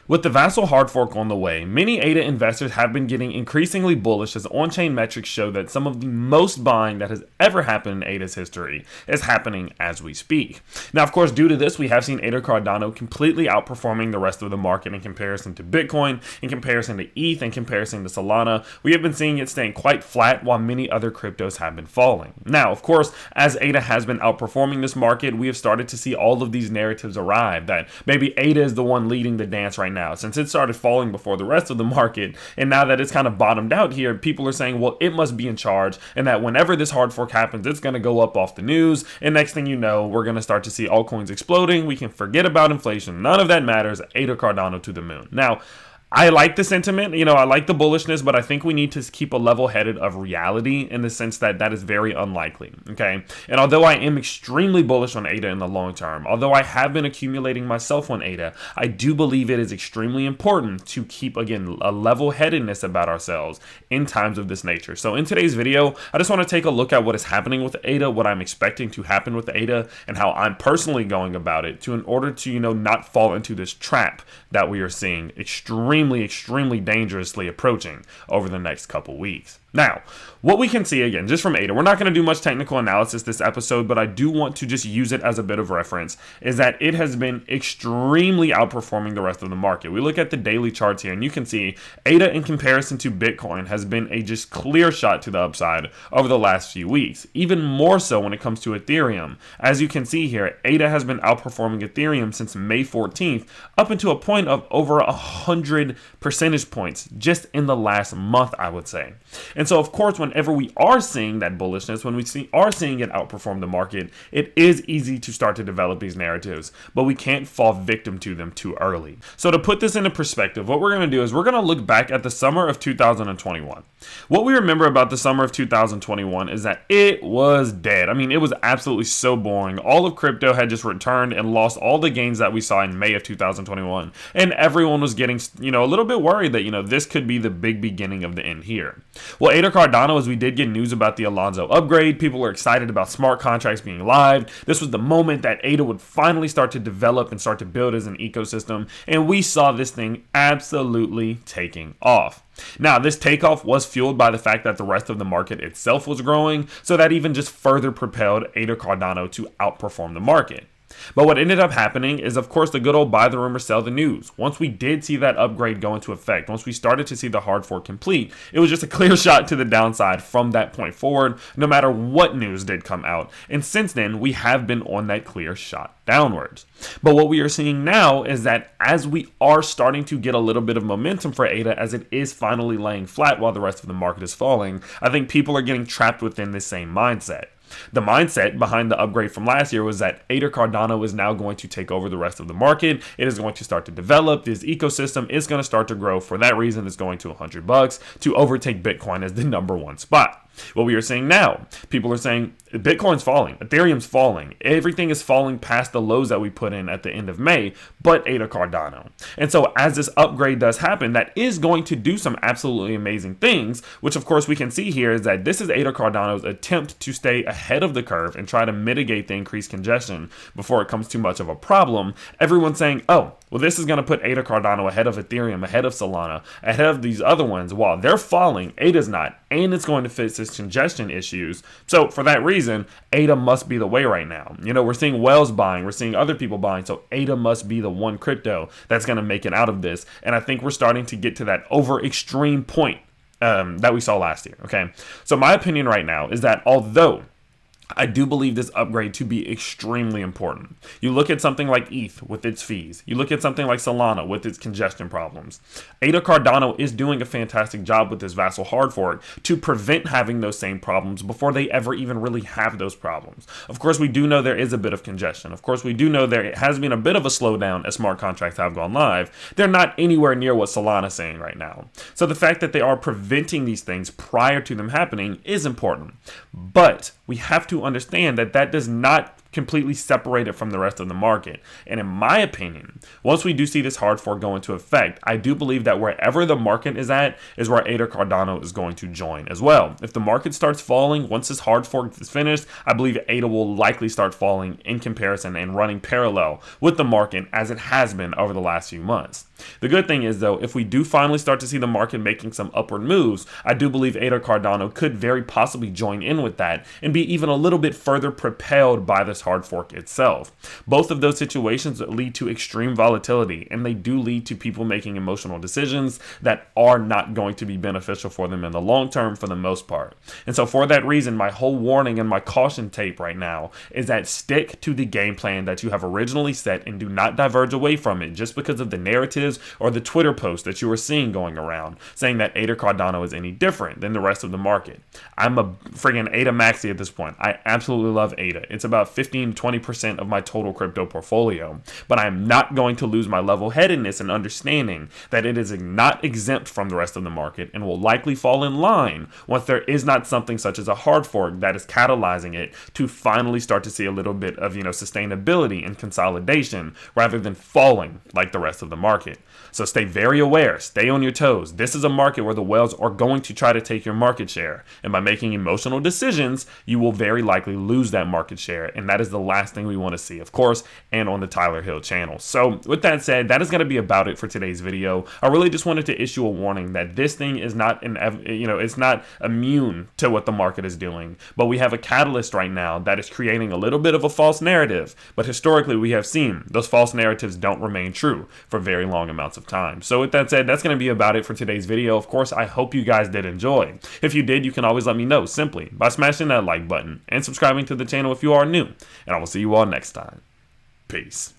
With the Vassal hard fork on the way, many ADA investors have been getting increasingly bullish as on-chain metrics show that some of the most buying that has ever happened in ADA's history is happening as we speak. Now, of course, due to this, we have seen ADA Cardano completely outperforming the rest of the market in comparison to Bitcoin, in comparison to ETH, in comparison to Solana. We have been seeing it staying quite flat while many other cryptos have been falling. Now, of course, as ADA has been outperforming this market, we have started to see all of these narratives arrive that maybe ADA is the one leading the dance right now. Since it started falling before the rest of the market, and now that it's kind of bottomed out here, people are saying, well, it must be in charge, and that whenever this hard fork happens, it's going to go up off the news, and next thing you know, we're going to start to see altcoins exploding. We can forget about inflation. None of that matters. ADA Cardano to the moon. Now, I like the sentiment, I like the bullishness, but I think we need to keep a level headed of reality in the sense that that is very unlikely, okay? And although I am extremely bullish on ADA in the long term, although I have been accumulating myself on ADA, I do believe it is extremely important to keep, again, a level headedness about ourselves in times of this nature. So in today's video, I just want to take a look at what is happening with ADA, what I'm expecting to happen with ADA, and how I'm personally going about it in order to, not fall into this trap that we are seeing extremely dangerously approaching over the next couple weeks. Now, what we can see, again, just from ADA, we're not going to do much technical analysis this episode, but I do want to just use it as a bit of reference, is that it has been extremely outperforming the rest of the market. We look at the daily charts here, and you can see ADA in comparison to Bitcoin has been a just clear shot to the upside over the last few weeks, even more so when it comes to Ethereum. As you can see here, ADA has been outperforming Ethereum since May 14th, up into a point of over 100 percentage points just in the last month, I would say. And so, of course, whenever we are seeing that bullishness, when we are seeing it outperform the market, it is easy to start to develop these narratives, but we can't fall victim to them too early. So to put this into perspective, what we're going to do is we're going to look back at the summer of 2021. What we remember about the summer of 2021 is that it was dead. I mean, it was absolutely so boring. All of crypto had just returned and lost all the gains that we saw in May of 2021. And everyone was getting, a little bit worried that, this could be the big beginning of the end here. Well, ADA Cardano, as we did get news about the Alonzo upgrade, people were excited about smart contracts being live. This was the moment that ADA would finally start to develop and start to build as an ecosystem, and we saw this thing absolutely taking off. Now, this takeoff was fueled by the fact that the rest of the market itself was growing, so that even just further propelled ADA Cardano to outperform the market. But what ended up happening is, of course, the good old buy the rumor, sell the news. Once we did see that upgrade go into effect, once we started to see the hard fork complete, it was just a clear shot to the downside from that point forward, no matter what news did come out. And since then, we have been on that clear shot downwards. But what we are seeing now is that as we are starting to get a little bit of momentum for ADA, as it is finally laying flat while the rest of the market is falling, I think people are getting trapped within the same mindset. The mindset behind the upgrade from last year was that ADA Cardano is now going to take over the rest of the market. It is going to start to develop. This ecosystem is going to start to grow. For that reason, it's going to $100 to overtake Bitcoin as the #1 spot. What we are seeing now, people are saying Bitcoin's falling, Ethereum's falling, everything is falling past the lows that we put in at the end of May, but ADA Cardano. And so as this upgrade does happen, that is going to do some absolutely amazing things, which of course we can see here is that this is ADA Cardano's attempt to stay ahead of the curve and try to mitigate the increased congestion before it comes too much of a problem. Everyone's saying, oh, well, this is going to put ADA Cardano ahead of Ethereum, ahead of Solana, ahead of these other ones. While they're falling, ADA's not, and it's going to fix its congestion issues. So for that reason, ADA must be the way right now. We're seeing Wells buying, we're seeing other people buying, so ADA must be the one crypto that's going to make it out of this. And I think we're starting to get to that over extreme point that we saw last year. Okay, so my opinion right now is that although I do believe this upgrade to be extremely important. You look at something like ETH with its fees. You look at something like Solana with its congestion problems. ADA Cardano is doing a fantastic job with this Vassal hard fork to prevent having those same problems before they ever even really have those problems. Of course, we do know there is a bit of congestion. Of course, we do know there has been a bit of a slowdown as smart contracts have gone live. They're not anywhere near what Solana is saying right now. So the fact that they are preventing these things prior to them happening is important. But we have to understand that that does not completely separate it from the rest of the market. And in my opinion, once we do see this hard fork go into effect, I do believe that wherever the market is at is where ADA Cardano is going to join as well. If the market starts falling, once this hard fork is finished, I believe ADA will likely start falling in comparison and running parallel with the market as it has been over the last few months. The good thing is, though, if we do finally start to see the market making some upward moves, I do believe Ada Cardano could very possibly join in with that and be even a little bit further propelled by this hard fork itself. Both of those situations lead to extreme volatility, and they do lead to people making emotional decisions that are not going to be beneficial for them in the long term for the most part. And so for that reason, my whole warning and my caution tape right now is that stick to the game plan that you have originally set and do not diverge away from it just because of the narratives or the Twitter posts that you are seeing going around saying that Ada Cardano is any different than the rest of the market. I'm a friggin' Ada maxi at this point. I absolutely love Ada. It's about 15-20% of my total crypto portfolio, but I'm not going to lose my level-headedness and understanding that it is not exempt from the rest of the market and will likely fall in line once there is not something such as a hard fork that is catalyzing it to finally start to see a little bit of, sustainability and consolidation rather than falling like the rest of the market. So stay very aware, stay on your toes. This is a market where the whales are going to try to take your market share. And by making emotional decisions, you will very likely lose that market share. And that is the last thing we want to see, of course, and on the Tyler Hill channel. So with that said, that is going to be about it for today's video. I really just wanted to issue a warning that this thing is not it's not immune to what the market is doing. But we have a catalyst right now that is creating a little bit of a false narrative. But historically, we have seen those false narratives don't remain true for very long amounts of time. So with that said, that's going to be about it for today's video. Of course, I hope you guys did enjoy. If you did, you can always let me know simply by smashing that like button and subscribing to the channel if you are new. And I will see you all next time. Peace.